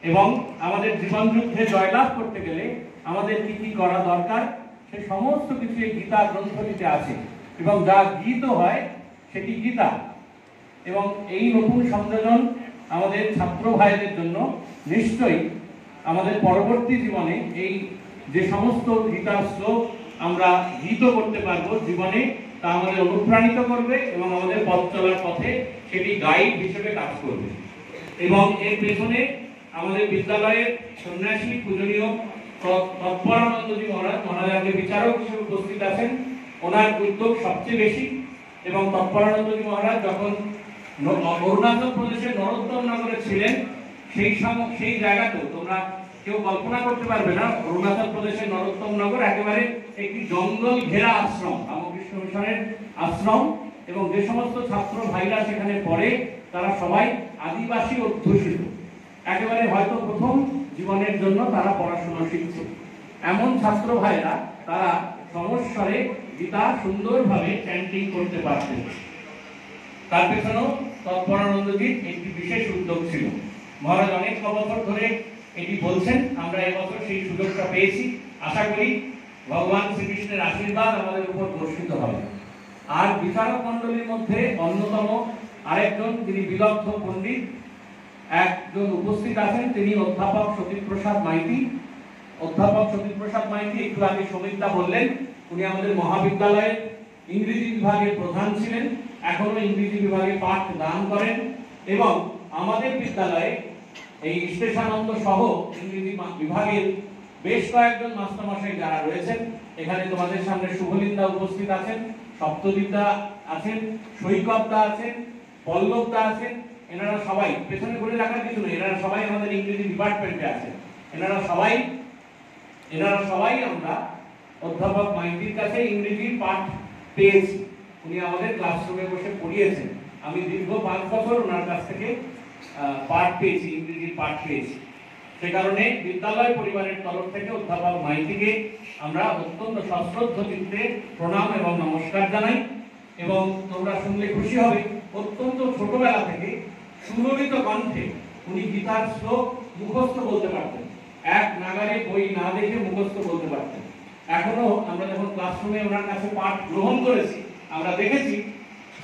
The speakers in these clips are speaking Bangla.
এবং আমাদের জীবন যুদ্ধে জয়লাভ করতে গেলে আমাদের কি কি করা দরকার সে সমস্ত কিছু এই গীতা গ্রন্থটিতে আছে। এবং যা গীত হয় সেটি গীতা। এবং এই নতুন সংযোজন আমাদের ছাত্র ভাইদের জন্য নিশ্চয়ই আমাদের পরবর্তী জীবনে এই যে সমস্ত গীতার শ্লোক আমরা গীত করতে পারবো জীবনে, তা আমাদের অনুপ্রাণিত করবে এবং আমাদের পথ চলার পথে সেটি গাইড হিসেবে কাজ করবে। এবং এর পেছনে আমাদের বিদ্যালয়ের সন্ন্যাসী পূজনীয় তৎপরানন্দজি মহারাজ আজকে বিচারক হিসেবে উপস্থিত আছেন। ওনার উদ্যোগ সবচেয়ে বেশি। এবং তৎপরানন্দজি মহারাজ যখন অরুণাচল প্রদেশের নরোত্তম নগরে ছিলেন সেই জায়গাতেও তোমরা কেউ কল্পনা করতে পারবে না, অরুণাচল প্রদেশের নরোত্তম নগর একেবারে একটি জঙ্গল ঘেরা আশ্রম, রামকৃষ্ণ মিশনের আশ্রম। এবং যে সমস্ত ছাত্র ভাইরা সেখানে পড়ে তারা সবাই আদিবাসী অধ্যুষিত, একেবারে হয়তো প্রথম জীবনের জন্য তারা পড়াশোনা শিখছে। এমন ছাত্র ভাইরা তারা সমস্বরে গীতা সুন্দরভাবে চ্যান্টিং করতে পারতেন। তার পেছনেও তৎপরানন্দজির একটি বিশেষ উদ্যোগ ছিল। মহারাজ অনেক বছর ধরে এটি বলছেন, আমরা এবছর সেই সুযোগটা পেয়েছি। আশা করি ভগবান শ্রীকৃষ্ণের আশীর্বাদ আমাদের উপর বর্ষিত হবে। আর বিচারক মণ্ডলীর মধ্যে অন্যতম আরেকজন যিনি বিদগ্ধ পণ্ডিত একজন উপস্থিত আছেন, তিনি অধ্যাপক সতীপ্রসাদ মাইতি। অধ্যাপক সতীপ্রসাদ মাইতি একটু আগে সমিতা বললেন, উনি আমাদের মহাবিদ্যালয়ের ইংরেজি বিভাগের প্রধান ছিলেন, এখনো ইংরেজি বিভাগে পাঠ দান করেন। এবং আমাদের বিদ্যালয়ে এই স্টেশানন্দ সহ ইংরেজি বিভাগের বেশ কয়েকজন মাস্টারমশাই যারা রয়েছেন, এখানে তোমাদের সামনে শুভলিন্দা উপস্থিত আছেন, সপ্তদীপদা আছেন, সৈকতদা আছেন, পল্লবদা আছেন। এনারা সবাই, পেছনে বলে রাখার কিছু নেই, এনারা সবাই আমাদের ইংরেজি ডিপার্টমেন্টে আছেন। এনারা সবাই আমরা অধ্যাপক মাইতির কাছে ইংরেজির পাঠ পেয়েছি। উনি আমাদের ক্লাসরুমে বসে পড়িয়েছেন। আমি দীর্ঘ 5 বছর ওনার কাছ থেকে পাঠ পেয়েছি, ইংরেজির পাঠ পেয়েছি। সে কারণে বিদ্যালয় পরিবারের তরফ থেকে অধ্যাপক মাইতিকে আমরা অত্যন্ত সশ্রদ্ধ চিত্তে প্রণাম এবং নমস্কার জানাই। এবং তোমরা শুনলে খুশি হবে, অত্যন্ত ছোটবেলা থেকে সুললিত কণ্ঠে উনি গীতার শ্লোক মুখস্থ বলতে পারতেন, এক নাগারে বই না দেখে মুখস্থ বলতে পারতেন। এখনো আমরা যখন ক্লাসরুমে ওনার কাছে পাঠ গ্রহণ করেছি, আমরা দেখেছি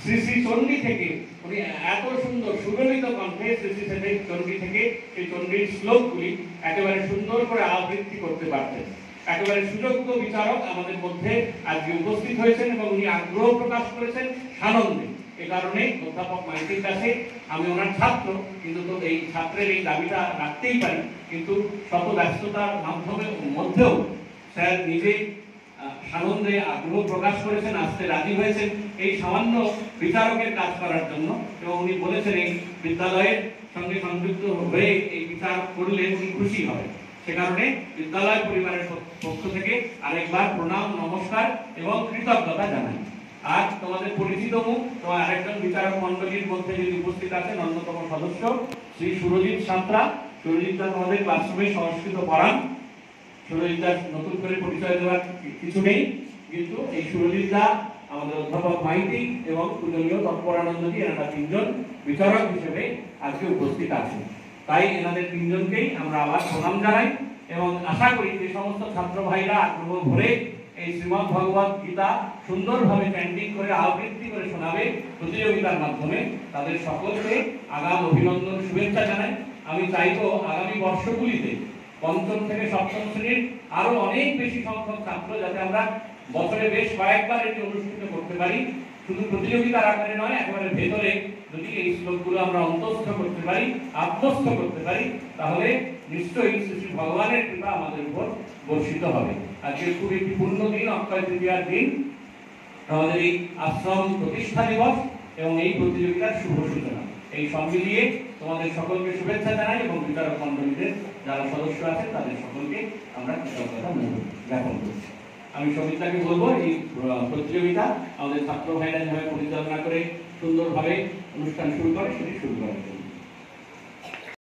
শ্রী শ্রী চণ্ডী থেকে উনি এত সুন্দর সুললিত কণ্ঠে শ্রী শ্রী চণ্ডী থেকে সেই চণ্ডীর শ্লোকগুলি একেবারে সুন্দর করে আবৃত্তি করতে পারতেন। একেবারে সুযোগ্য বিচারক আমাদের মধ্যে আজকে উপস্থিত হয়েছেন এবং উনি আগ্রহ প্রকাশ করেছেন সানন্দে। এ কারণে অধ্যাপক মাইতির কাছে আমি ওনার ছাত্র, কিন্তু তো এই ছাত্রের এই দাবিটা রাখতেই পারি, কিন্তু শত ব্যস্ততার মধ্যেও স্যার নিজে সানন্দে আগ্রহ প্রকাশ করেছেন, আসতে রাজি হয়েছেন এই সামান্য বিচারকের কাজ করার জন্য। এবং উনি বলেছেন এই বিদ্যালয়ের সঙ্গে সংযুক্ত হয়ে এই বিচার করলে উনি খুশি হবেন। সে কারণে বিদ্যালয় পরিবারের পক্ষ থেকে আরেকবার প্রণাম, নমস্কার এবং কৃতজ্ঞতা জানাই। আর তোমাদের পরিচিত মুখ, তোমার আরেকজন বিচারক মন্ডলীর মধ্যে যিনি উপস্থিত আছেন, অন্যতম সদস্য শ্রী সুরজিৎ সাঁতরা। সুরজিৎ দা তোমাদের ক্লাসরুমে সংস্কৃত পড়ান। সুরজিৎ দা নতুন করে পরিচয় দেওয়ার কিছু নেই, কিন্তু এই সুরজিৎ দা আমাদের অধ্যাপক মাইতি এবং পূজনীয় তৎপরানন্দজি, এনারা 3 জন বিচারক হিসেবে আজকে উপস্থিত আছেন। তাই এনাদের 3 জনকেই আমরা আবার প্রণাম জানাই এবং আশা করি যে সমস্ত ছাত্র ভাইরা আগ্রহ ভরে এই শ্রীমদ্ ভগবত গীতা সুন্দরভাবে চ্যান্টিং করে আবৃত্তি করে শোনাবে প্রতিযোগিতার মাধ্যমে, তাদের সকলকে আগাম অভিনন্দন, শুভেচ্ছা জানাই। আমি চাইবো আগামী বর্ষগুলিতে 5ম থেকে 7ম শ্রেণীর আরো অনেক বেশি সংখ্যক ছাত্র, যাতে আমরা বছরে বেশ কয়েকবার এটি অনুষ্ঠিত করতে পারি। শুধু প্রতিযোগিতার আকারে নয়, একেবারে ভেতরে যদি এই শ্লোকগুলো আমরা অন্তঃস্থ করতে পারি, আত্মস্থ করতে পারি, তাহলে নিশ্চয়ই শ্রী ভগবানের কৃপা আমাদের উপর বর্ষিত হবে। আজকে খুব একটি পূর্ণ দিন, অক্ষয় তৃতীয়ার দিন, আমাদের এই আশ্রম প্রতিষ্ঠা দিবস এবং এই প্রতিযোগিতার শুভ সূচনা। এই সব মিলিয়ে তোমাদের সকলকে শুভেচ্ছা জানাই এবং বিচারক মণ্ডলীদের যারা সদস্য আছেন তাদের সকলকে আমরা কৃতজ্ঞতা জ্ঞাপন করছি। আমি সমিতাকে বলবো এই প্রতিযোগিতা আমাদের ছাত্র ভাইরা যেভাবে পরিচালনা করে সুন্দরভাবে অনুষ্ঠান শুরু করে সেটি শুরু করার জন্য।